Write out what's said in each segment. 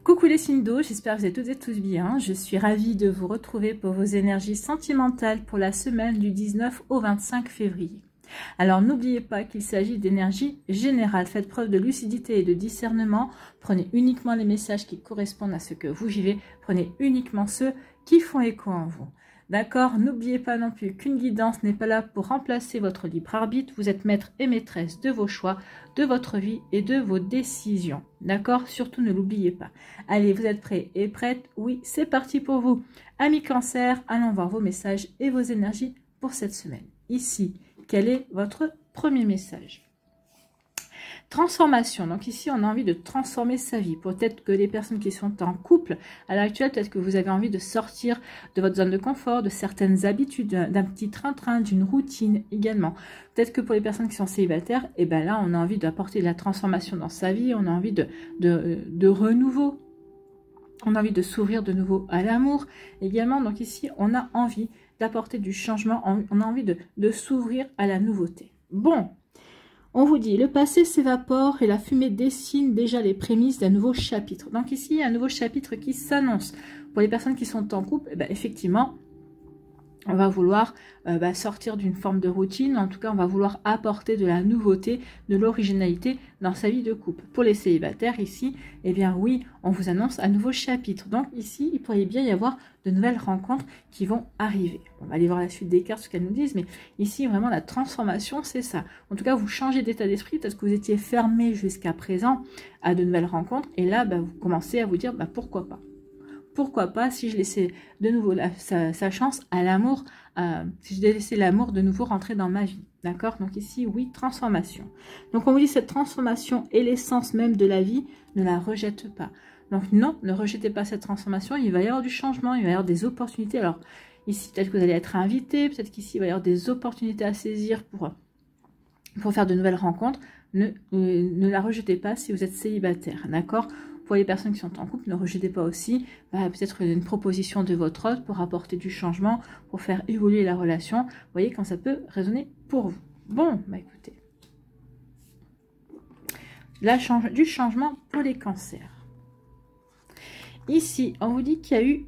Coucou les signes d'eau, j'espère que vous êtes toutes et tous bien. Je suis ravie de vous retrouver pour vos énergies sentimentales pour la semaine du 19 au 25 février. Alors n'oubliez pas qu'il s'agit d'énergie générale. Faites preuve de lucidité et de discernement. Prenez uniquement les messages qui correspondent à ce que vous vivez. Prenez uniquement ceux qui font écho en vous. D'accord? N'oubliez pas non plus qu'une guidance n'est pas là pour remplacer votre libre arbitre. Vous êtes maître et maîtresse de vos choix, de votre vie et de vos décisions. D'accord? Surtout ne l'oubliez pas. Allez, vous êtes prêts et prêtes? Oui, c'est parti pour vous. Amis Cancer, allons voir vos messages et vos énergies pour cette semaine. Ici, quel est votre premier message? Transformation. Donc ici, on a envie de transformer sa vie. Peut-être que les personnes qui sont en couple, à l'heure actuelle, peut-être que vous avez envie de sortir de votre zone de confort, de certaines habitudes, d'un petit train-train, d'une routine également. Peut-être que pour les personnes qui sont célibataires, et ben là, on a envie d'apporter de la transformation dans sa vie, on a envie de renouveau. On a envie de s'ouvrir de nouveau à l'amour également. Donc ici, on a envie d'apporter du changement, on a envie de s'ouvrir à la nouveauté. Bon. On vous dit, le passé s'évapore et la fumée dessine déjà les prémices d'un nouveau chapitre. Donc ici, il y a un nouveau chapitre qui s'annonce. Pour les personnes qui sont en couple, effectivement, on va vouloir sortir d'une forme de routine. En tout cas, on va vouloir apporter de la nouveauté, de l'originalité dans sa vie de couple. Pour les célibataires, ici, eh bien oui, on vous annonce un nouveau chapitre. Donc ici, il pourrait bien y avoir de nouvelles rencontres qui vont arriver. On va aller voir la suite des cartes, ce qu'elles nous disent. Mais ici, vraiment, la transformation, c'est ça. En tout cas, vous changez d'état d'esprit. Peut-être que vous étiez fermé jusqu'à présent à de nouvelles rencontres. Et là, vous commencez à vous dire, pourquoi pas? Pourquoi pas si je laissais de nouveau sa chance à l'amour, si je laissais l'amour de nouveau rentrer dans ma vie. D'accord? Donc ici, oui, transformation. Donc on vous dit cette transformation est l'essence même de la vie, ne la rejette pas. Donc non, ne rejetez pas cette transformation, il va y avoir du changement, il va y avoir des opportunités. Alors ici, peut-être que vous allez être invité, peut-être qu'ici, il va y avoir des opportunités à saisir pour faire de nouvelles rencontres. Ne la rejetez pas si vous êtes célibataire, d'accord? Pour les personnes qui sont en couple, ne rejetez pas aussi peut-être une proposition de votre hôte pour apporter du changement, pour faire évoluer la relation. Vous voyez quand ça peut résonner pour vous. Bon, écoutez. Du changement pour les cancers. Ici, on vous dit qu'il y a eu...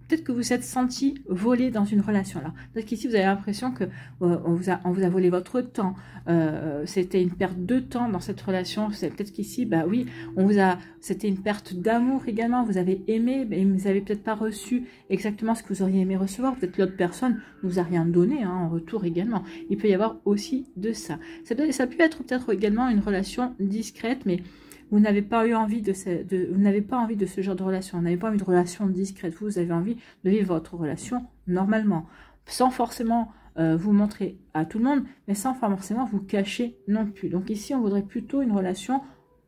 Peut-être que vous vous êtes senti volé dans une relation. Alors, peut-être qu'ici, vous avez l'impression que on vous a volé votre temps. C'était une perte de temps dans cette relation. Peut-être qu'ici, oui, c'était une perte d'amour également. Vous avez aimé, mais vous n'avez peut-être pas reçu exactement ce que vous auriez aimé recevoir. Peut-être l'autre personne ne vous a rien donné en retour également. Il peut y avoir aussi de ça. Ça peut être peut-être également une relation discrète, mais... Vous n'avez pas eu envie vous n'avez pas envie de ce genre de relation. Vous n'avez pas envie de relation discrète. Vous avez envie de vivre votre relation normalement, sans forcément vous montrer à tout le monde, mais sans forcément vous cacher non plus. Donc ici, on voudrait plutôt une relation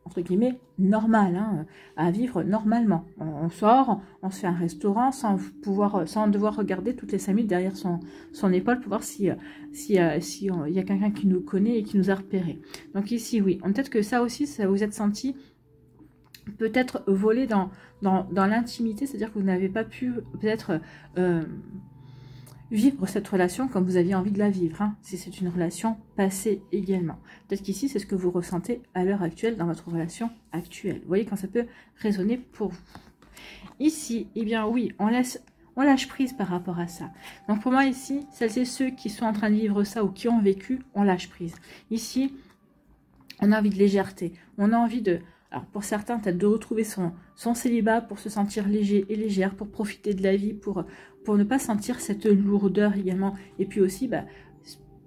entre guillemets normale, à vivre normalement. On sort, on se fait un restaurant sans devoir regarder toutes les 5 minutes derrière son épaule pour voir s'il y a quelqu'un qui nous connaît et qui nous a repérés. Donc ici, oui, peut-être que ça aussi, ça vous êtes senti peut-être volé dans l'intimité, c'est-à-dire que vous n'avez pas pu peut-être vivre cette relation comme vous aviez envie de la vivre, si c'est une relation passée également. Peut-être qu'ici, c'est ce que vous ressentez à l'heure actuelle dans votre relation actuelle. Vous voyez quand ça peut résonner pour vous. Ici, eh bien oui, on lâche prise par rapport à ça. Donc pour moi ici, celles et ceux qui sont en train de vivre ça ou qui ont vécu, on lâche prise. Ici, on a envie de légèreté, on a envie de... Alors pour certains, peut-être de retrouver son célibat pour se sentir léger et légère, pour profiter de la vie, pour ne pas sentir cette lourdeur également. Et puis aussi,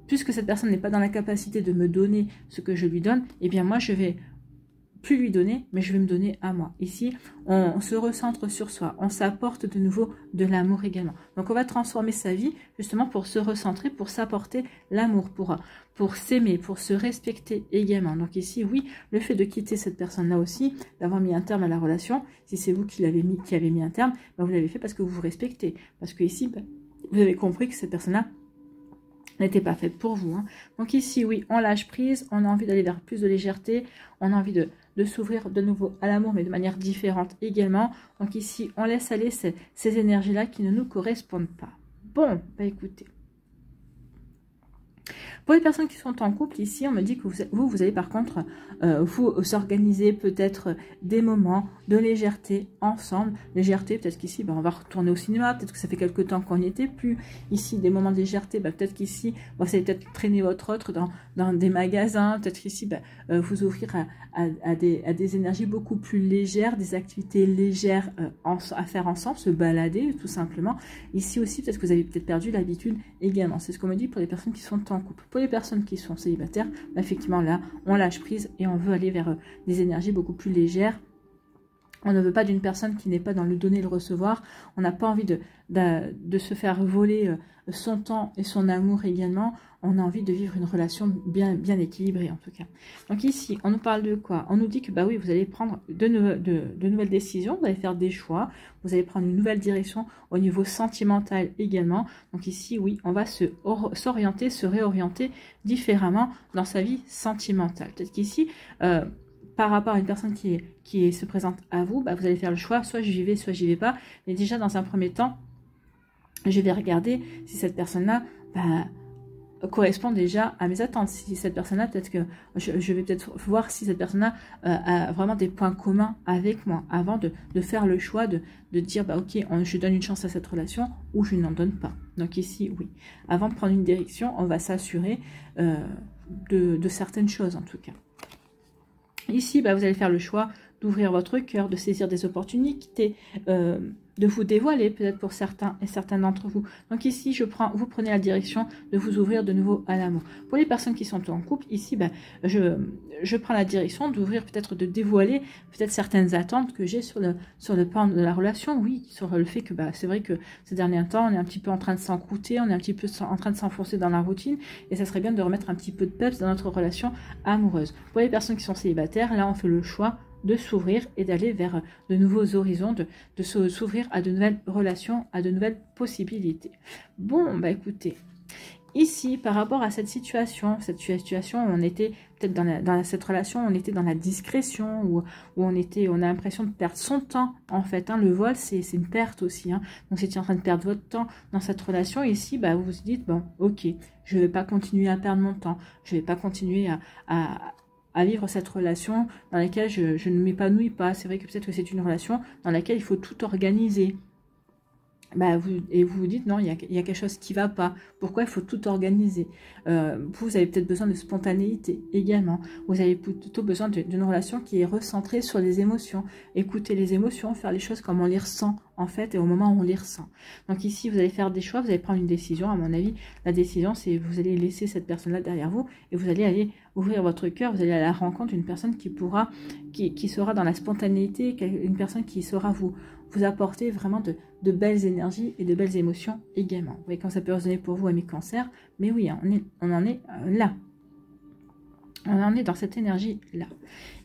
puisque cette personne n'est pas dans la capacité de me donner ce que je lui donne, eh bien moi je vais plus lui donner, mais je vais me donner à moi. Ici, on se recentre sur soi, on s'apporte de nouveau de l'amour également. Donc on va transformer sa vie justement pour se recentrer, pour s'apporter l'amour, pour s'aimer, pour se respecter également. Donc ici, oui, le fait de quitter cette personne-là aussi, d'avoir mis un terme à la relation, si c'est vous qui avez mis un terme, vous l'avez fait parce que vous vous respectez. Parce que ici, vous avez compris que cette personne-là n'était pas faite pour vous. Donc ici, oui, on lâche prise, on a envie d'aller vers plus de légèreté, on a envie de s'ouvrir de nouveau à l'amour, mais de manière différente également. Donc ici, on laisse aller ces énergies-là qui ne nous correspondent pas. Bon, écoutez. Pour les personnes qui sont en couple, ici, on me dit que vous allez par contre vous organiser peut-être des moments de légèreté ensemble. Légèreté, peut-être qu'ici, on va retourner au cinéma, peut-être que ça fait quelque temps qu'on n'y était plus. Ici, des moments de légèreté, peut-être qu'ici, vous allez peut-être traîner votre autre dans des magasins, peut-être qu'ici, vous ouvrir à des énergies beaucoup plus légères, des activités légères à faire ensemble, se balader tout simplement. Ici aussi, peut-être que vous avez peut-être perdu l'habitude également. C'est ce qu'on me dit pour les personnes qui sont en couple. Pour les personnes qui sont célibataires, effectivement là, on lâche prise et on veut aller vers des énergies beaucoup plus légères. On ne veut pas d'une personne qui n'est pas dans le donner et le recevoir. On n'a pas envie de se faire voler son temps et son amour également. On a envie de vivre une relation bien équilibrée en tout cas. Donc ici, on nous parle de quoi? On nous dit que oui, vous allez prendre de nouvelles décisions, vous allez faire des choix, vous allez prendre une nouvelle direction au niveau sentimental également. Donc ici, oui, on va s'orienter, se réorienter différemment dans sa vie sentimentale. Peut-être qu'ici, par rapport à une personne qui se présente à vous, vous allez faire le choix, soit j'y vais, soit j'y vais pas. Mais déjà, dans un premier temps, je vais regarder si cette personne-là correspond déjà à mes attentes. Si cette personne-là, peut-être que je vais peut-être voir si cette personne-là a vraiment des points communs avec moi avant de faire le choix de dire, ok, je donne une chance à cette relation ou je n'en donne pas. Donc ici, oui. Avant de prendre une direction, on va s'assurer de certaines choses en tout cas. Ici, vous allez faire le choix d'ouvrir votre cœur, de saisir des opportunités, de vous dévoiler peut-être pour certains et certaines d'entre vous. Donc ici, vous prenez la direction de vous ouvrir de nouveau à l'amour. Pour les personnes qui sont en couple, ici, je prends la direction d'ouvrir peut-être, de dévoiler peut-être certaines attentes que j'ai sur le plan de la relation. Oui, sur le fait que c'est vrai que ces derniers temps, on est un petit peu en train de s'encrouter, on est un petit peu en train de s'enfoncer dans la routine et ça serait bien de remettre un petit peu de peps dans notre relation amoureuse. Pour les personnes qui sont célibataires, là, on fait le choix de s'ouvrir et d'aller vers de nouveaux horizons, de s'ouvrir à de nouvelles relations, à de nouvelles possibilités. Bon, écoutez, ici, par rapport à cette situation où on était peut-être dans cette relation, on était dans la discrétion, où on a l'impression de perdre son temps, en fait. Le vol, c'est une perte aussi. Donc, si tu es en train de perdre votre temps dans cette relation, ici, vous vous dites, ok, je ne vais pas continuer à perdre mon temps, je ne vais pas continuer à vivre cette relation dans laquelle je ne m'épanouis pas. C'est vrai que peut-être que c'est une relation dans laquelle il faut tout organiser. Et vous vous dites, non, il y a quelque chose qui ne va pas. Pourquoi il faut tout organiser? Vous avez peut-être besoin de spontanéité également. Vous avez plutôt besoin d'une relation qui est recentrée sur les émotions. Écouter les émotions, faire les choses comme on les ressent, en fait, et au moment où on les ressent. Donc ici, vous allez faire des choix, vous allez prendre une décision. À mon avis, la décision, c'est vous allez laisser cette personne-là derrière vous et vous allez aller ouvrir votre cœur, vous allez à la rencontre d'une personne qui sera dans la spontanéité, une personne qui saura vous apporter vraiment de belles énergies et de belles émotions également. Vous voyez quand ça peut résonner pour vous, amis Cancer, mais oui, on en est là. On en est dans cette énergie-là.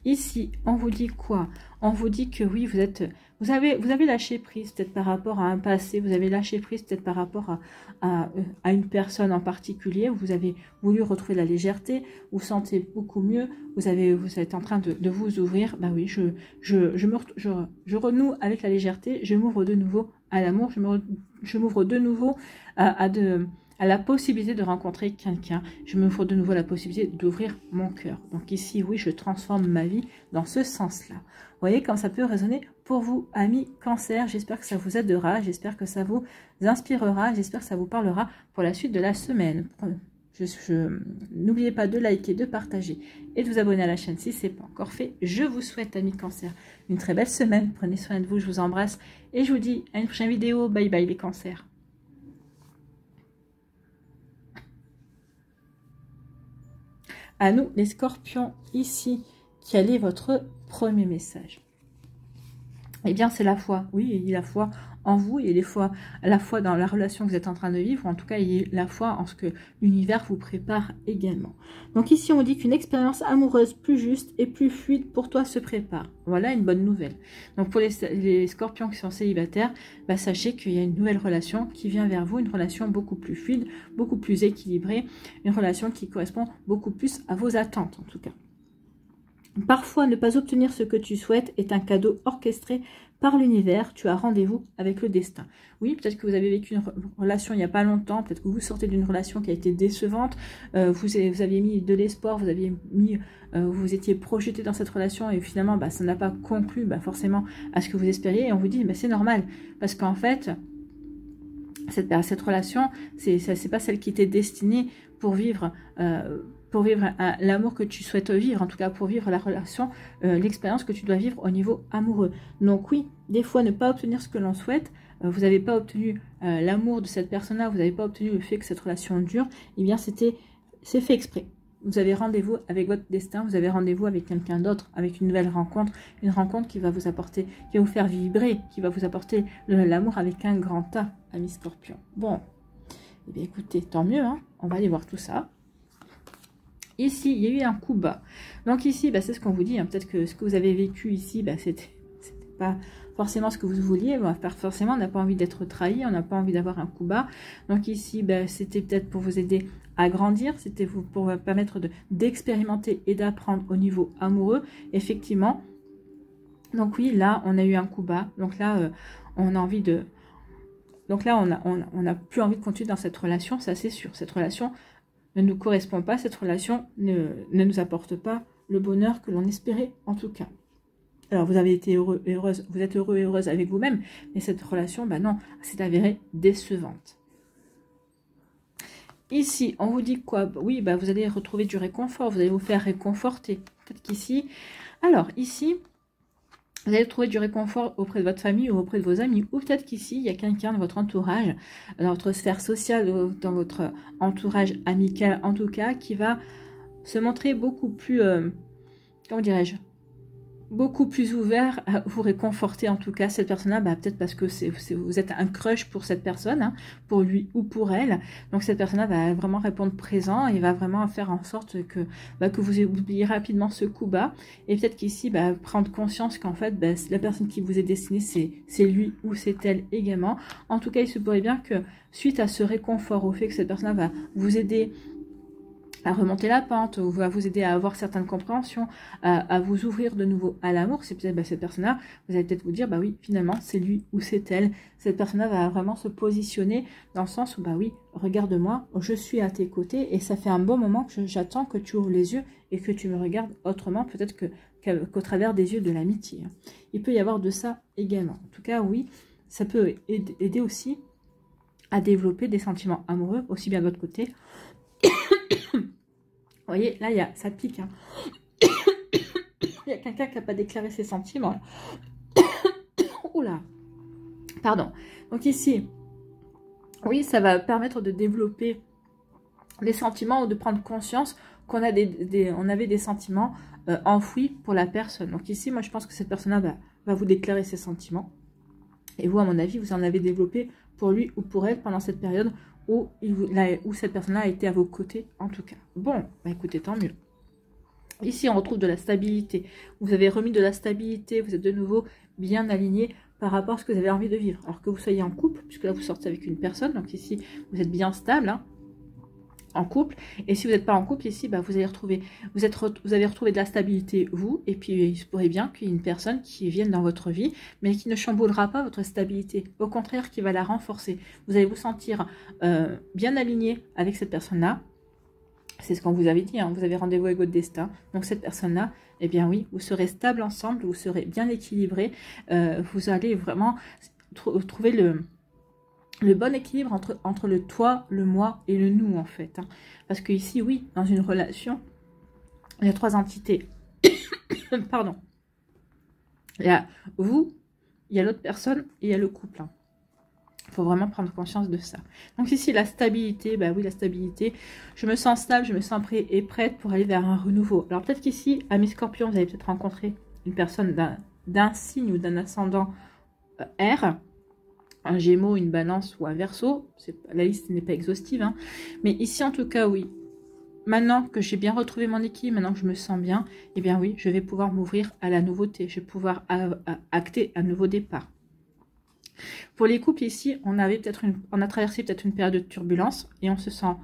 Ici, on vous dit quoi? On vous dit que oui, vous avez lâché prise peut-être par rapport à un passé, vous avez lâché prise peut-être par rapport à une personne en particulier, vous avez voulu retrouver la légèreté, vous sentez beaucoup mieux, vous êtes en train de vous ouvrir. Oui, je renoue avec la légèreté, je m'ouvre de nouveau à l'amour, je m'ouvre de nouveau à la possibilité de rencontrer quelqu'un. Je m'ouvre de nouveau la possibilité d'ouvrir mon cœur. Donc ici, oui, je transforme ma vie dans ce sens-là. Vous voyez comme ça peut résonner pour vous, amis Cancer. J'espère que ça vous aidera, j'espère que ça vous inspirera, j'espère que ça vous parlera pour la suite de la semaine. N'oubliez pas de liker, de partager et de vous abonner à la chaîne si ce n'est pas encore fait. Je vous souhaite, amis Cancer, une très belle semaine. Prenez soin de vous, je vous embrasse et je vous dis à une prochaine vidéo. Bye bye les Cancers. À nous, les Scorpions, ici, quel est votre premier message? Eh bien, c'est la foi. Oui, il y a la foi en vous, et la foi dans la relation que vous êtes en train de vivre, ou en tout cas, il y a la foi en ce que l'univers vous prépare également. Donc ici, on dit qu'une expérience amoureuse plus juste et plus fluide pour toi se prépare. Voilà une bonne nouvelle. Donc pour les Scorpions qui sont célibataires, sachez qu'il y a une nouvelle relation qui vient vers vous, une relation beaucoup plus fluide, beaucoup plus équilibrée, une relation qui correspond beaucoup plus à vos attentes en tout cas. Parfois, ne pas obtenir ce que tu souhaites est un cadeau orchestré par l'univers. Tu as rendez-vous avec le destin. Oui, peut-être que vous avez vécu une relation il n'y a pas longtemps. Peut-être que vous sortez d'une relation qui a été décevante. Vous aviez mis de l'espoir, vous étiez projeté dans cette relation et finalement, ça n'a pas conclu forcément à ce que vous espériez. Et on vous dit, c'est normal. Parce qu'en fait, cette relation, c'est pas celle qui était destinée pour vivre l'amour que tu souhaites vivre, en tout cas pour vivre la relation, l'expérience que tu dois vivre au niveau amoureux. Donc oui, des fois ne pas obtenir ce que l'on souhaite, vous n'avez pas obtenu l'amour de cette personne-là, vous n'avez pas obtenu le fait que cette relation dure, eh bien c'est fait exprès. Vous avez rendez-vous avec votre destin, vous avez rendez-vous avec quelqu'un d'autre, avec une nouvelle rencontre, une rencontre qui va vous apporter, qui va vous faire vibrer, qui va vous apporter l'amour avec un grand A, ami Scorpion. Bon, eh bien écoutez, tant mieux, hein, on va aller voir tout ça. Ici, il y a eu un coup bas. Donc ici, c'est ce qu'on vous dit, hein, peut-être que ce que vous avez vécu ici, c'était pas forcément ce que vous vouliez, forcément on n'a pas envie d'être trahi, on n'a pas envie d'avoir un coup bas. Donc ici, c'était peut-être pour vous aider à grandir, c'était pour vous permettre d'expérimenter et d'apprendre au niveau amoureux, effectivement. Donc oui, là, on a eu un coup bas, donc là, on a envie de... Donc là, on n'a plus envie de continuer dans cette relation, ça c'est sûr. Cette relation ne nous correspond pas, cette relation ne nous apporte pas le bonheur que l'on espérait en tout cas. Alors vous avez été heureux et heureuse, vous êtes heureux et heureuse avec vous-même, mais cette relation, non, c'est avéré décevante. Ici, on vous dit quoi? Oui, vous allez retrouver du réconfort, vous allez vous faire réconforter. Peut-être qu'ici, alors ici, vous allez trouver du réconfort auprès de votre famille ou auprès de vos amis. Ou peut-être qu'ici, il y a quelqu'un dans votre entourage, dans votre sphère sociale, dans votre entourage amical en tout cas, qui va se montrer beaucoup plus, comment dirais-je, beaucoup plus ouvert à vous réconforter en tout cas. Cette personne-là, peut-être parce que vous êtes un crush pour cette personne, hein, pour lui ou pour elle. Donc cette personne-là va vraiment répondre présent et va vraiment faire en sorte que vous oubliez rapidement ce coup bas. Et peut-être qu'ici, prendre conscience qu'en fait, la personne qui vous est destinée, c'est lui ou c'est elle également. En tout cas, il se pourrait bien que suite à ce réconfort, au fait que cette personne-là va vous aider à remonter la pente, ou va vous aider à avoir certaines compréhensions, à vous ouvrir de nouveau à l'amour, c'est peut-être cette personne-là, vous allez peut-être vous dire, oui, finalement, c'est lui ou c'est elle. Cette personne-là va vraiment se positionner dans le sens où, oui, regarde-moi, je suis à tes côtés, et ça fait un bon moment que j'attends que tu ouvres les yeux et que tu me regardes autrement, peut-être qu'au travers des yeux de l'amitié. Il peut y avoir de ça également. En tout cas, oui, ça peut aider aussi à développer des sentiments amoureux, aussi bien de votre côté. Vous voyez, là, ça pique. Hein. Il y a quelqu'un qui n'a pas déclaré ses sentiments. Oula. Pardon. Donc ici, oui, ça va permettre de développer des sentiments ou de prendre conscience qu'on a on avait des sentiments enfouis pour la personne. Donc ici, moi, je pense que cette personne-là va vous déclarer ses sentiments. Et vous, à mon avis, vous en avez développé pour lui ou pour elle pendant cette période où cette personne-là a été à vos côtés, en tout cas. Bon, écoutez, tant mieux. Ici, on retrouve de la stabilité. Vous avez remis de la stabilité, vous êtes de nouveau bien aligné par rapport à ce que vous avez envie de vivre. Alors que vous soyez en couple, puisque là, vous sortez avec une personne, donc ici, vous êtes bien stable, hein, en couple. Et si vous n'êtes pas en couple, ici, vous allez retrouver, vous avez retrouvé de la stabilité, vous, et puis il se pourrait bien qu'il y ait une personne qui vienne dans votre vie, mais qui ne chamboulera pas votre stabilité. Au contraire, qui va la renforcer. Vous allez vous sentir bien aligné avec cette personne-là. C'est ce qu'on vous avait dit, hein, vous avez rendez-vous avec votre destin. Donc cette personne-là, eh bien oui, vous serez stable ensemble, vous serez bien équilibrés. Vous allez vraiment trouver le bon équilibre entre le toi, le moi et le nous, en fait. Hein. Parce que ici, oui, dans une relation, il y a trois entités. Pardon. Il y a vous, il y a l'autre personne et il y a le couple. Hein. Il faut vraiment prendre conscience de ça. Donc ici, la stabilité, oui, la stabilité. Je me sens stable, je me sens prêt et prête pour aller vers un renouveau. Alors peut-être qu'ici, amis Scorpion, vous allez peut-être rencontrer une personne d'un signe ou d'un ascendant R, un Gémeaux, une Balance ou un Verseau. La liste n'est pas exhaustive. Hein. Mais ici, en tout cas, oui. Maintenant que j'ai bien retrouvé mon équilibre, maintenant que je me sens bien, eh bien oui, je vais pouvoir m'ouvrir à la nouveauté. Je vais pouvoir acter un nouveau départ. Pour les couples ici, on a traversé peut-être une période de turbulence et on se sent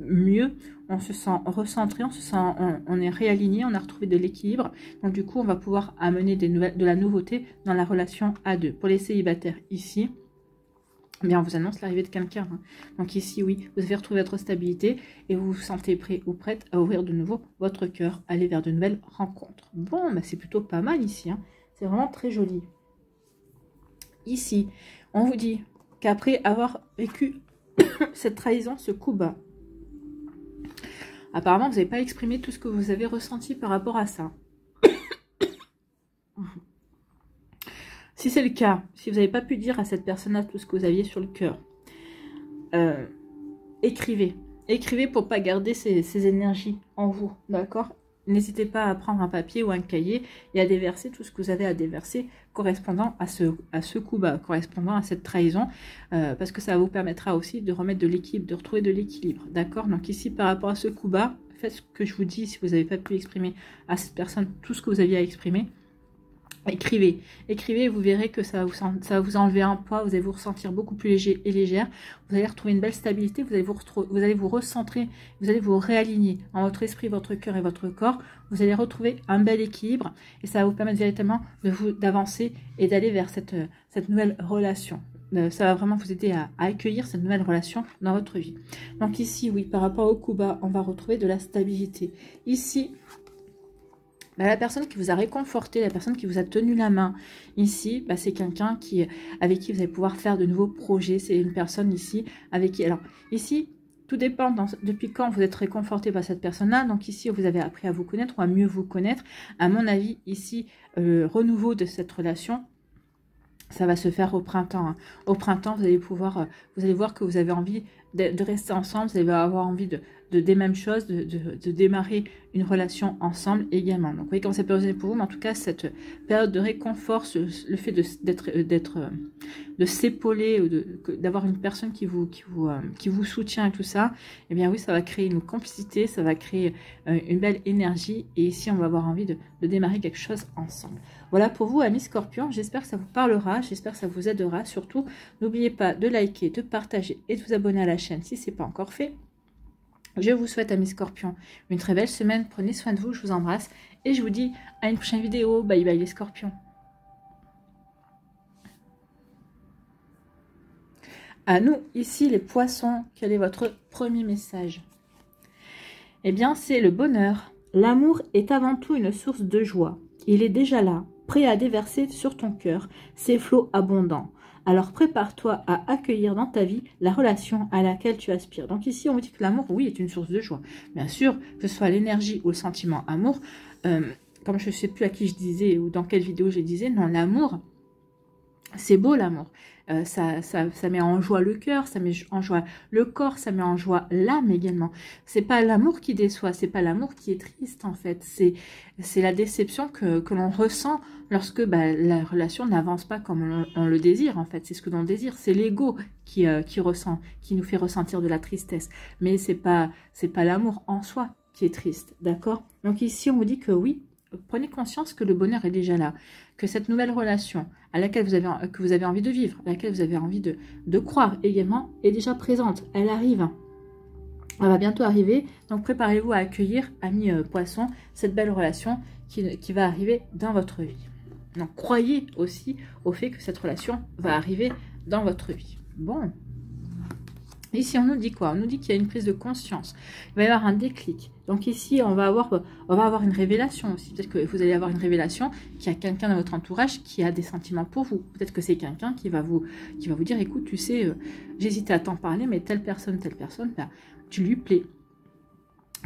mieux, on se sent recentré, on se sent, on est réaligné, on a retrouvé de l'équilibre. Donc du coup, on va pouvoir amener de la nouveauté dans la relation à deux. Pour les célibataires ici, bien, on vous annonce l'arrivée de quelqu'un. Hein. Donc ici, oui, vous avez retrouvé votre stabilité et vous vous sentez prêt ou prête à ouvrir de nouveau votre cœur, aller vers de nouvelles rencontres. Bon, bah, c'est plutôt pas mal ici. Hein. C'est vraiment très joli. Ici, on vous dit qu'après avoir vécu cette trahison, ce coup bas, apparemment, vous n'avez pas exprimé tout ce que vous avez ressenti par rapport à ça. Si c'est le cas, si vous n'avez pas pu dire à cette personne-là tout ce que vous aviez sur le cœur, écrivez. Écrivez pour ne pas garder ces énergies en vous, d'accord? N'hésitez pas à prendre un papier ou un cahier et à déverser tout ce que vous avez à déverser correspondant à ce coup bas, correspondant à cette trahison, parce que ça vous permettra aussi de remettre de l'équilibre, de retrouver de l'équilibre, d'accord? Donc ici, par rapport à ce coup bas, faites ce que je vous dis si vous n'avez pas pu exprimer à cette personne tout ce que vous aviez à exprimer. Écrivez, écrivez et vous verrez que ça va vous enlever un poids, vous allez vous ressentir beaucoup plus léger et légère, vous allez retrouver une belle stabilité, vous allez vous recentrer, vous allez vous réaligner en votre esprit, votre cœur et votre corps, vous allez retrouver un bel équilibre et ça va vous permettre véritablement d'avancer et d'aller vers cette nouvelle relation. Ça va vraiment vous aider à accueillir cette nouvelle relation dans votre vie. Donc ici, oui, par rapport au coup bas, on va retrouver de la stabilité. Ici, bah, la personne qui vous a réconforté, la personne qui vous a tenu la main ici, bah, c'est quelqu'un avec qui vous allez pouvoir faire de nouveaux projets. C'est une personne ici avec qui... Alors ici, tout dépend depuis quand vous êtes réconforté par cette personne-là. Donc ici, vous avez appris à vous connaître ou à mieux vous connaître. À mon avis, ici, renouveau de cette relation, ça va se faire au printemps. Hein. Au printemps, vous allez voir que vous avez envie de rester ensemble, vous allez avoir envie de des mêmes choses, de démarrer une relation ensemble également. Donc, vous voyez comment c'est personnel pour vous, mais en tout cas, cette période de réconfort, le fait de s'épauler, d'avoir une personne qui vous soutient et tout ça, eh bien oui, ça va créer une complicité, ça va créer une belle énergie, et ici, on va avoir envie de démarrer quelque chose ensemble. Voilà pour vous, amis Scorpions, j'espère que ça vous parlera, j'espère que ça vous aidera. Surtout, n'oubliez pas de liker, de partager et de vous abonner à la chaîne si ce n'est pas encore fait. Je vous souhaite, amis Scorpions, une très belle semaine. Prenez soin de vous, je vous embrasse. Et je vous dis à une prochaine vidéo. Bye bye les Scorpions. À nous, ici, les Poissons, quel est votre premier message? Eh bien, c'est le bonheur. L'amour est avant tout une source de joie. Il est déjà là, prêt à déverser sur ton cœur ses flots abondants. Alors prépare-toi à accueillir dans ta vie la relation à laquelle tu aspires. Donc ici, on vous dit que l'amour, oui, est une source de joie. Bien sûr, que ce soit l'énergie ou le sentiment amour, comme je ne sais plus à qui je disais ou dans quelle vidéo je disais, non, l'amour, c'est beau l'amour. Ça met en joie le cœur, ça met en joie le corps, ça met en joie l'âme également. C'est pas l'amour qui déçoit, c'est pas l'amour qui est triste en fait. C'est la déception que l'on ressent lorsque la relation n'avance pas comme on le désire en fait. C'est ce que l'on désire, c'est l'ego qui nous fait ressentir de la tristesse. Mais c'est pas l'amour en soi qui est triste, d'accord? Donc ici on vous dit que oui, prenez conscience que le bonheur est déjà là, que cette nouvelle relation à laquelle que vous avez envie de vivre, à laquelle vous avez envie de croire également, est déjà présente. Elle arrive. Elle va bientôt arriver. Donc préparez-vous à accueillir, amis Poissons, cette belle relation qui va arriver dans votre vie. Donc croyez aussi au fait que cette relation va arriver dans votre vie. Bon. Ici, on nous dit quoi? On nous dit qu'il y a une prise de conscience. Il va y avoir un déclic. Donc ici, on va avoir une révélation aussi. Peut-être que vous allez avoir une révélation qu'il y a quelqu'un dans votre entourage qui a des sentiments pour vous. Peut-être que c'est quelqu'un qui va vous dire, écoute, tu sais, j'hésitais à t'en parler, mais telle personne, bah, tu lui plais.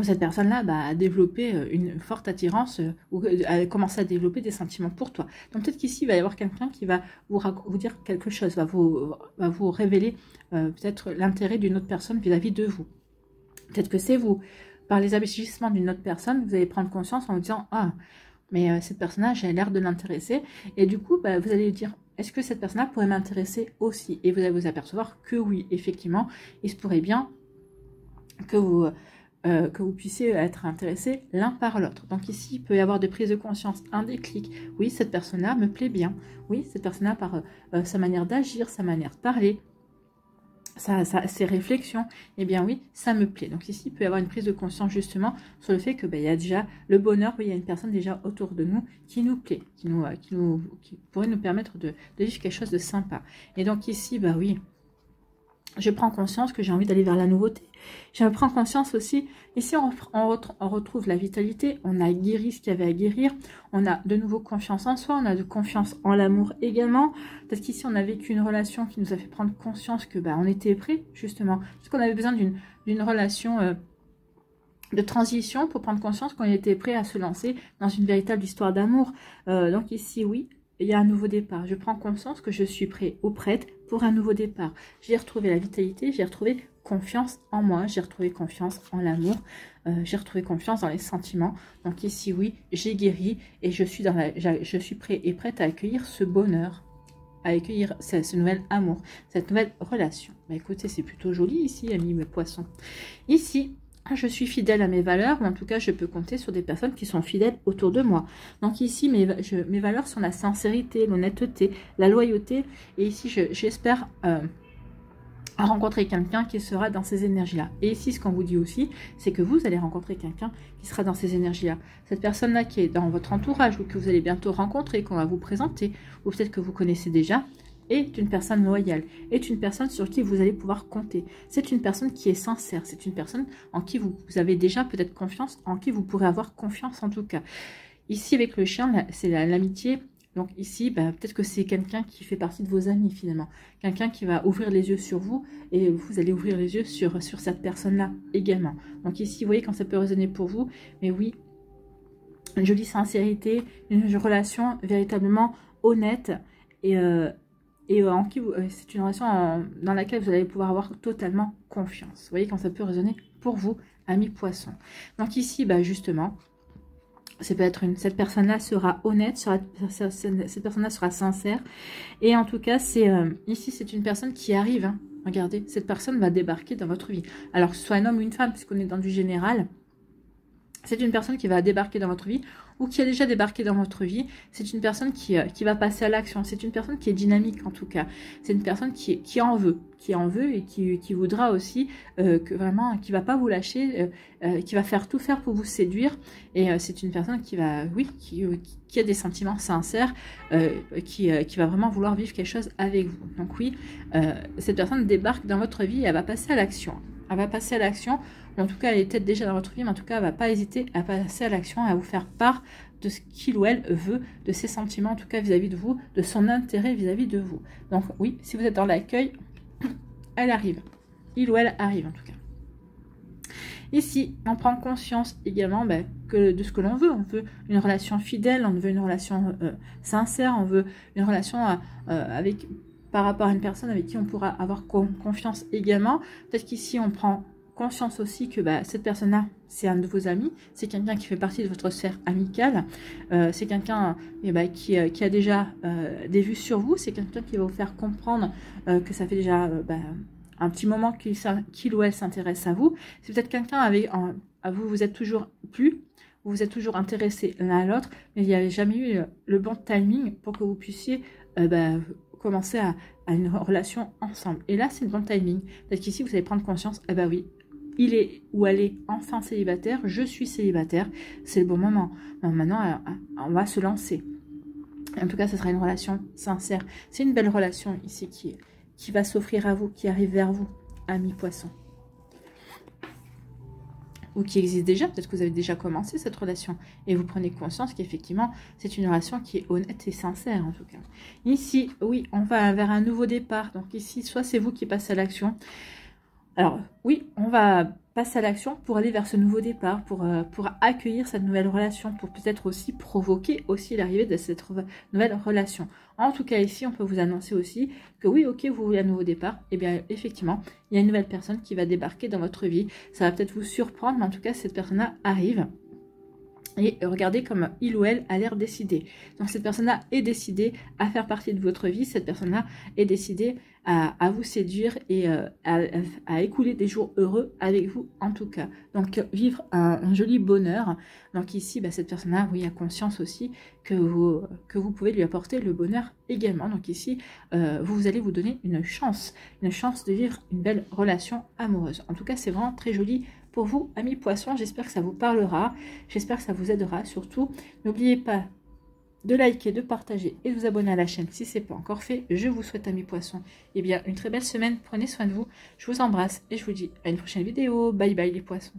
Cette personne-là a développé une forte attirance ou a commencé à développer des sentiments pour toi. Donc peut-être qu'ici, il va y avoir quelqu'un qui va vous dire quelque chose, va vous révéler peut-être l'intérêt d'une autre personne vis-à-vis de vous. Peut-être que c'est vous. Par les agissements d'une autre personne, vous allez prendre conscience en vous disant « Ah, mais cette personne-là, j'ai l'air de l'intéresser. » Et du coup, vous allez dire « Est-ce que cette personne-là pourrait m'intéresser aussi ?» Et vous allez vous apercevoir que oui, effectivement, il se pourrait bien que vous puissiez être intéressés l'un par l'autre. Donc ici, il peut y avoir des prises de conscience, un déclic. Oui, cette personne-là me plaît bien. Oui, cette personne-là, par sa manière d'agir, sa manière de parler, ces réflexions, eh bien oui, ça me plaît. Donc ici, il peut y avoir une prise de conscience justement sur le fait que il y a déjà le bonheur, il y a une personne déjà autour de nous qui nous plaît, qui pourrait nous permettre de vivre quelque chose de sympa. Et donc ici, oui, je prends conscience que j'ai envie d'aller vers la nouveauté. Je prends conscience aussi, ici on retrouve la vitalité, on a guéri ce qu'il y avait à guérir, on a de nouveau confiance en soi, on a de confiance en l'amour également. Peut-être qu'ici on a vécu une relation qui nous a fait prendre conscience que on était prêt justement, parce qu'on avait besoin d'une relation de transition pour prendre conscience qu'on était prêt à se lancer dans une véritable histoire d'amour. Donc ici oui, il y a un nouveau départ. Je prends conscience que je suis prêt ou prête pour un nouveau départ. J'ai retrouvé la vitalité, j'ai retrouvé confiance en moi, j'ai retrouvé confiance en l'amour, j'ai retrouvé confiance dans les sentiments. Donc ici, oui, j'ai guéri et je suis prêt et prête à accueillir ce bonheur, à accueillir ce nouvel amour, cette nouvelle relation. Écoutez, c'est plutôt joli ici, amis mes poissons. Ici, je suis fidèle à mes valeurs, ou en tout cas, je peux compter sur des personnes qui sont fidèles autour de moi. Donc ici, mes valeurs sont la sincérité, l'honnêteté, la loyauté. Et ici, j'espère rencontrer quelqu'un qui sera dans ces énergies-là. Et ici, ce qu'on vous dit aussi, c'est que vous allez rencontrer quelqu'un qui sera dans ces énergies-là. Cette personne-là qui est dans votre entourage, ou que vous allez bientôt rencontrer, qu'on va vous présenter, ou peut-être que vous connaissez déjà, est une personne loyale, est une personne sur qui vous allez pouvoir compter. C'est une personne qui est sincère, c'est une personne en qui vous avez déjà peut-être confiance, en qui vous pourrez avoir confiance en tout cas. Ici avec le chien, c'est l'amitié. Donc ici, peut-être que c'est quelqu'un qui fait partie de vos amis finalement. Quelqu'un qui va ouvrir les yeux sur vous et vous allez ouvrir les yeux sur cette personne-là également. Donc ici, vous voyez quand ça peut résonner pour vous. Mais oui, une jolie sincérité, une relation véritablement honnête et c'est une relation dans laquelle vous allez pouvoir avoir totalement confiance. Vous voyez quand ça peut résonner pour vous, amis poissons. Donc ici, justement, cette personne-là sera honnête, cette personne-là sera sincère. Et en tout cas, ici, c'est une personne qui arrive. Hein. Regardez, cette personne va débarquer dans votre vie. Alors que ce soit un homme ou une femme, puisqu'on est dans du général, c'est une personne qui va débarquer dans votre vie ou qui a déjà débarqué dans votre vie. C'est une personne qui va passer à l'action. C'est une personne qui est dynamique en tout cas. C'est une personne qui en veut et qui voudra aussi que vraiment, qui va pas vous lâcher, qui va tout faire pour vous séduire. Et c'est une personne qui va, oui, qui a des sentiments sincères, qui va vraiment vouloir vivre quelque chose avec vous. Donc oui, cette personne débarque dans votre vie et elle va passer à l'action. Elle va passer à l'action. En tout cas, elle est peut-être déjà dans votre vie, mais en tout cas, elle ne va pas hésiter à passer à l'action, à vous faire part de ce qu'il ou elle veut, de ses sentiments, en tout cas vis-à-vis de vous, de son intérêt vis-à-vis de vous. Donc oui, si vous êtes dans l'accueil, elle arrive. Il ou elle arrive, en tout cas. Ici, on prend conscience également de ce que l'on veut. On veut une relation fidèle, on veut une relation sincère, on veut une relation par rapport à une personne avec qui on pourra avoir confiance également. Peut-être qu'ici, on prend conscience aussi que cette personne-là, c'est un de vos amis, c'est quelqu'un qui fait partie de votre sphère amicale, c'est quelqu'un qui a déjà des vues sur vous, c'est quelqu'un qui va vous faire comprendre que ça fait déjà un petit moment qu'il ou elle s'intéresse à vous. C'est peut-être quelqu'un à vous êtes toujours plu, vous êtes toujours intéressés l'un à l'autre, mais il n'y avait jamais eu le bon timing pour que vous puissiez commencer à une relation ensemble. Et là, c'est le bon timing. Peut-être qu'ici, vous allez prendre conscience, oui, il est ou elle est enfin célibataire, je suis célibataire, c'est le bon moment. Maintenant, on va se lancer. En tout cas, ce sera une relation sincère. C'est une belle relation ici qui va s'offrir à vous, qui arrive vers vous, amis poissons. Ou qui existe déjà, peut-être que vous avez déjà commencé cette relation et vous prenez conscience qu'effectivement, c'est une relation qui est honnête et sincère en tout cas. Ici, oui, on va vers un nouveau départ. Donc ici, soit c'est vous qui passez à l'action. Alors oui, on va passer à l'action pour aller vers ce nouveau départ, pour accueillir cette nouvelle relation, pour peut-être aussi provoquer aussi l'arrivée de cette nouvelle relation. En tout cas ici, on peut vous annoncer aussi que oui, ok, vous voulez un nouveau départ, et bien effectivement, il y a une nouvelle personne qui va débarquer dans votre vie. Ça va peut-être vous surprendre, mais en tout cas, cette personne-là arrive. Et regardez comme il ou elle a l'air décidé. Donc cette personne-là est décidée à faire partie de votre vie. Cette personne-là est décidée à vous séduire et à écouler des jours heureux avec vous en tout cas. Donc vivre un joli bonheur. Donc ici, cette personne-là, oui, a conscience aussi que vous pouvez lui apporter le bonheur également. Donc ici, vous allez vous donner une chance de vivre une belle relation amoureuse. En tout cas, c'est vraiment très joli pour vous, amis poissons. J'espère que ça vous parlera, j'espère que ça vous aidera. Surtout, n'oubliez pas de liker, de partager et de vous abonner à la chaîne si ce n'est pas encore fait. Je vous souhaite, amis poissons, une très belle semaine. Prenez soin de vous, je vous embrasse et je vous dis à une prochaine vidéo. Bye bye les poissons.